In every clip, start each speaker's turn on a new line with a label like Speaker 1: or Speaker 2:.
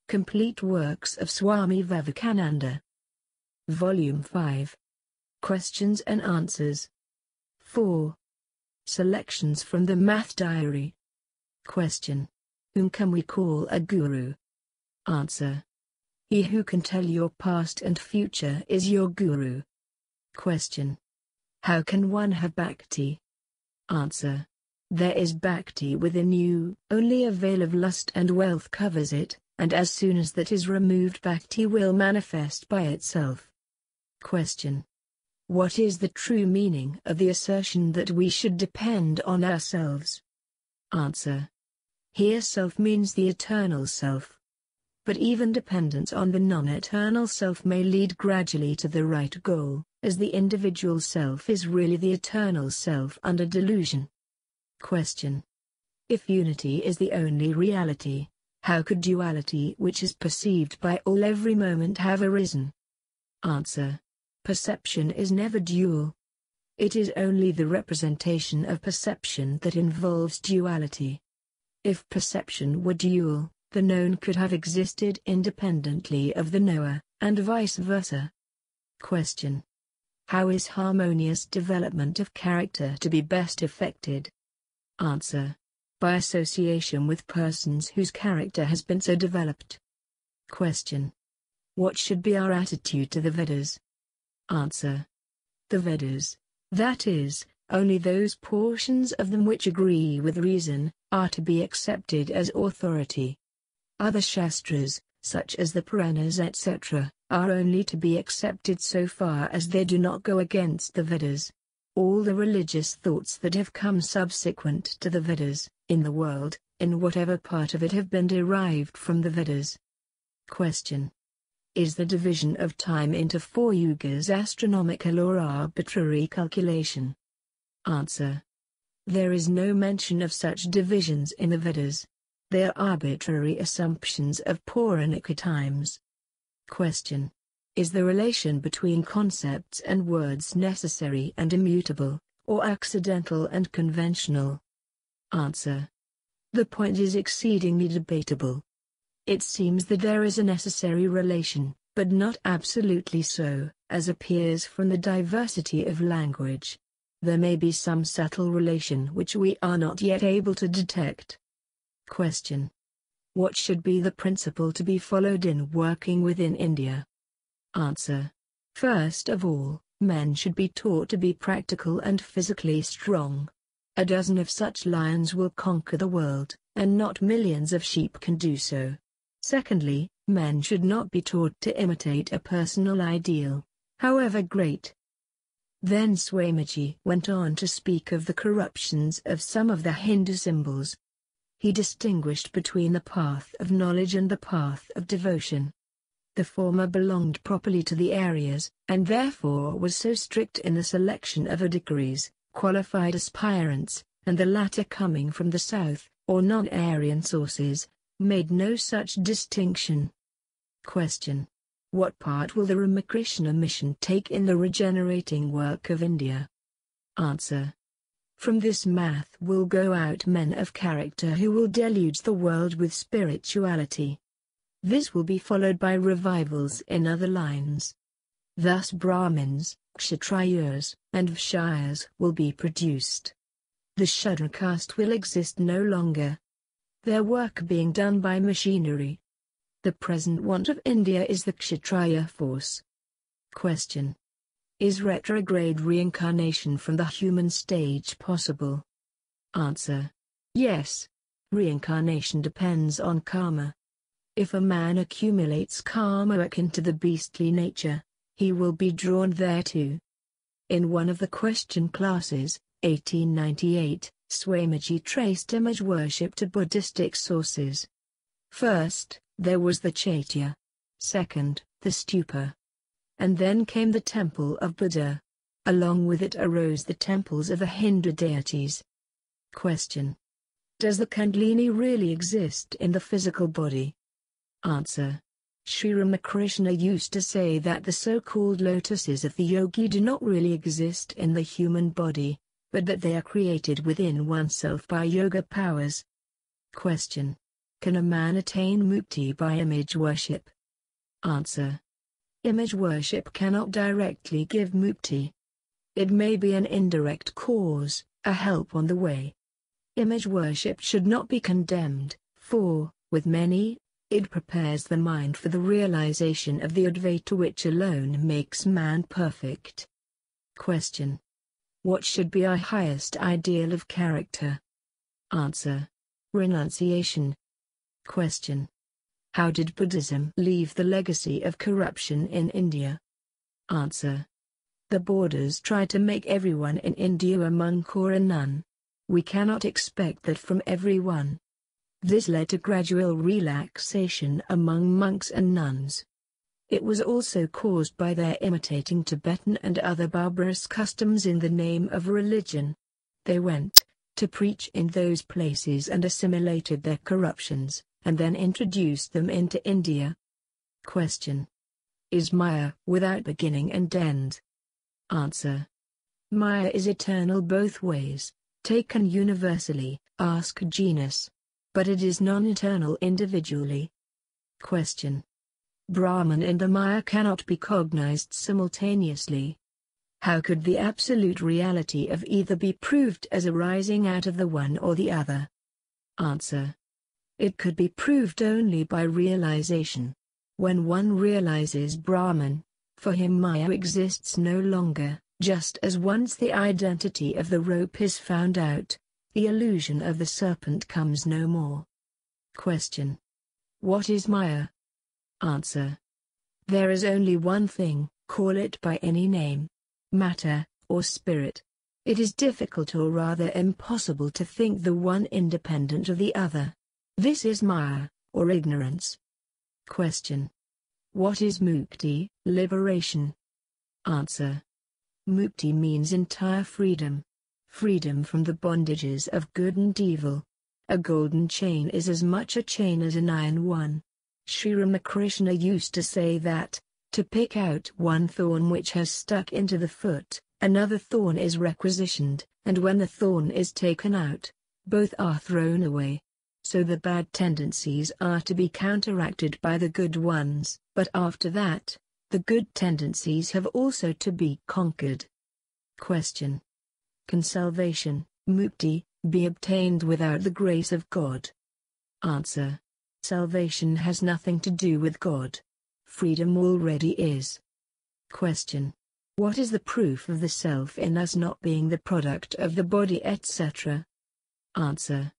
Speaker 1: Complete works of Swami Vivekananda. Volume 5. Questions and Answers. 4. Selections from the Math Diary. Question. Whom can we call a guru? Answer. He who can tell your past and future is your guru. Question. How can one have bhakti? Answer. There is bhakti within you, only a veil of lust and wealth covers it, and as soon as that is removed, bhakti will manifest by itself. Question. What is the true meaning of the assertion that we should depend on ourselves? Answer. Here self means the eternal self. But even dependence on the non-eternal self may lead gradually to the right goal, as the individual self is really the eternal self under delusion. Question. If unity is the only reality, how could duality, which is perceived by all every moment, have arisen? Answer. Perception is never dual. It is only the representation of perception that involves duality. If perception were dual, the known could have existed independently of the knower, and vice versa. Question. How is harmonious development of character to be best effected? Answer. By association with persons whose character has been so developed. Question. What should be our attitude to the Vedas? Answer. The Vedas, that is, only those portions of them which agree with reason, are to be accepted as authority. Other Shastras, such as the Puranas etc., are only to be accepted so far as they do not go against the Vedas. All the religious thoughts that have come subsequent to the Vedas, in the world, in whatever part of it, have been derived from the Vedas. Question. Is the division of time into 4 yugas astronomical or arbitrary calculation? Answer. There is no mention of such divisions in the Vedas. They are arbitrary assumptions of Puranic times. Question. Is the relation between concepts and words necessary and immutable, or accidental and conventional? Answer. The point is exceedingly debatable. It seems that there is a necessary relation, but not absolutely so, as appears from the diversity of language. There may be some subtle relation which we are not yet able to detect. Question. What should be the principle to be followed in working within India? Answer. First of all, men should be taught to be practical and physically strong. A dozen of such lions will conquer the world, and not millions of sheep can do so. Secondly, men should not be taught to imitate a personal ideal, however great. Then Swamiji went on to speak of the corruptions of some of the Hindu symbols. He distinguished between the path of knowledge and the path of devotion. The former belonged properly to the Aryas, and therefore was so strict in the selection of adhikaris, qualified aspirants, and the latter, coming from the south, or non-Aryan sources, made no such distinction. Question. What part will the Ramakrishna mission take in the regenerating work of India? Answer. From this math will go out men of character who will deluge the world with spirituality. This will be followed by revivals in other lines. Thus Brahmins, Kshatriyas, and Vaishyas will be produced. The Shudra caste will exist no longer. Their work being done by machinery. The present want of India is the Kshatriya force. Question. Is retrograde reincarnation from the human stage possible? Answer. Yes. Reincarnation depends on karma. If a man accumulates karma akin to the beastly nature, he will be drawn thereto. In one of the question classes, 1898, Swamiji traced image worship to Buddhistic sources. First, there was the Chaitya. Second, the stupa. And then came the temple of Buddha. Along with it arose the temples of the Hindu deities. Question. Does the Kundalini really exist in the physical body? Answer. Sri Ramakrishna used to say that the so-called lotuses of the yogi do not really exist in the human body, but that they are created within oneself by yoga powers. Question. Can a man attain mukti by image worship? Answer. Image worship cannot directly give mukti. It may be an indirect cause, a help on the way. Image worship should not be condemned, for, with many, it prepares the mind for the realization of the Advaita which alone makes man perfect. Question. What should be our highest ideal of character? Answer. Renunciation. Question. How did Buddhism leave the legacy of corruption in India? Answer. The Borders tried to make everyone in India a monk or a nun. We cannot expect that from everyone. This led to gradual relaxation among monks and nuns. It was also caused by their imitating Tibetan and other barbarous customs in the name of religion. They went to preach in those places and assimilated their corruptions, and then introduced them into India. Question. Is Maya without beginning and end? Answer. Maya is eternal both ways, taken universally, ask genus. But it is non-eternal individually. Question. Brahman and the Maya cannot be cognized simultaneously. How could the absolute reality of either be proved as arising out of the one or the other? Answer. It could be proved only by realization. When one realizes Brahman, for him Maya exists no longer, just as once the identity of the rope is found out, the illusion of the serpent comes no more. Question. What is Maya? Answer. There is only one thing, call it by any name. Matter, or spirit. It is difficult or rather impossible to think the one independent of the other. This is Maya, or ignorance. Question. What is mukti, liberation? Answer. Mukti means entire freedom. Freedom from the bondages of good and evil. A golden chain is as much a chain as an iron one. Sri Ramakrishna used to say that, to pick out one thorn which has stuck into the foot, another thorn is requisitioned, and when the thorn is taken out, both are thrown away. So the bad tendencies are to be counteracted by the good ones, but after that, the good tendencies have also to be conquered. Question. Can salvation, mukti, be obtained without the grace of God? Answer. Salvation has nothing to do with God. Freedom already is. Question. What is the proof of the self in us not being the product of the body, etc.? Answer.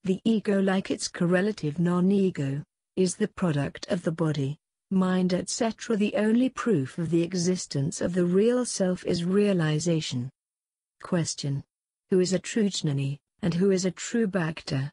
Speaker 1: The ego, like its correlative non-ego, is the product of the body, mind, etc. The only proof of the existence of the real self is realization. Question. Who is a true jnani, and who is a true bhakta?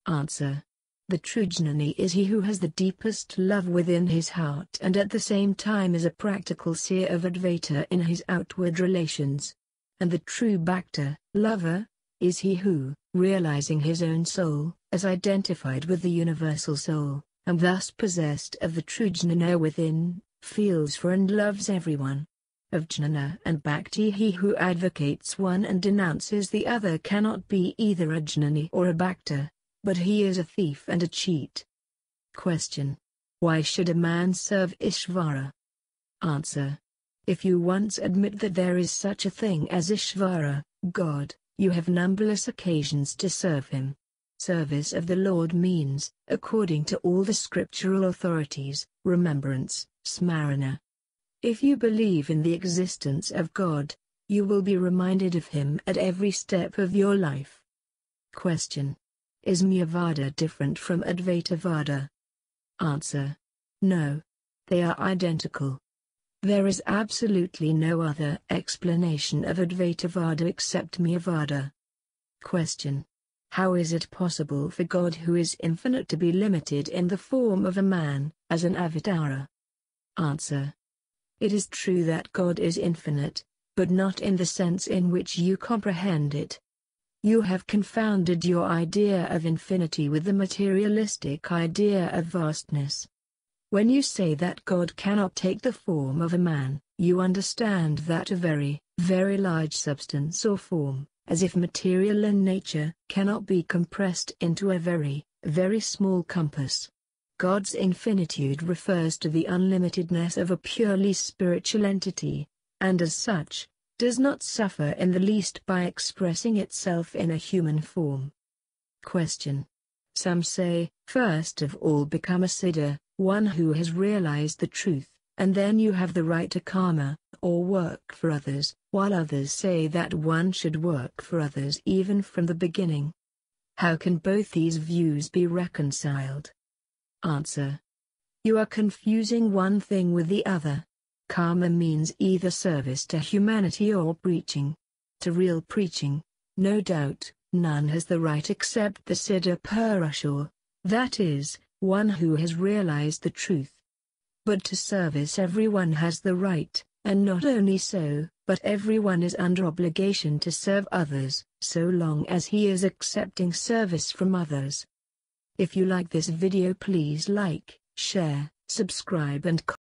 Speaker 1: Answer. The true jnani is he who has the deepest love within his heart and at the same time is a practical seer of Advaita in his outward relations. And the true bhakta, lover, is he who, realizing his own soul, as identified with the universal soul, and thus possessed of the true jnana within, feels for and loves everyone. Of jnana and bhakti, he who advocates one and denounces the other cannot be either a jnani or a bhakta, but he is a thief and a cheat. Question. Why should a man serve Ishvara? Answer. If you once admit that there is such a thing as Ishvara, God, you have numberless occasions to serve him. Service of the Lord means, according to all the scriptural authorities, remembrance, smarana. If you believe in the existence of God, you will be reminded of him at every step of your life. Question. Is Mayavada different from Advaitavada? Answer. No. They are identical. There is absolutely no other explanation of Advaitavada except Mayavada. Question. How is it possible for God who is infinite to be limited in the form of a man, as an avatara? Answer. It is true that God is infinite, but not in the sense in which you comprehend it. You have confounded your idea of infinity with the materialistic idea of vastness. When you say that God cannot take the form of a man, you understand that a very, very large substance or form, as if material in nature, cannot be compressed into a very, very small compass. God's infinitude refers to the unlimitedness of a purely spiritual entity, and as such, does not suffer in the least by expressing itself in a human form. Question. Some say, first of all become a siddha, one who has realized the truth, and then you have the right to karma, or work for others, while others say that one should work for others even from the beginning. How can both these views be reconciled? Answer. You are confusing one thing with the other. Karma means either service to humanity or preaching. To real preaching, no doubt, none has the right except the Siddha Purusha, that is, one who has realized the truth. But to service everyone has the right, and not only so, but everyone is under obligation to serve others, so long as he is accepting service from others. If you like this video, please like, share, subscribe and comment.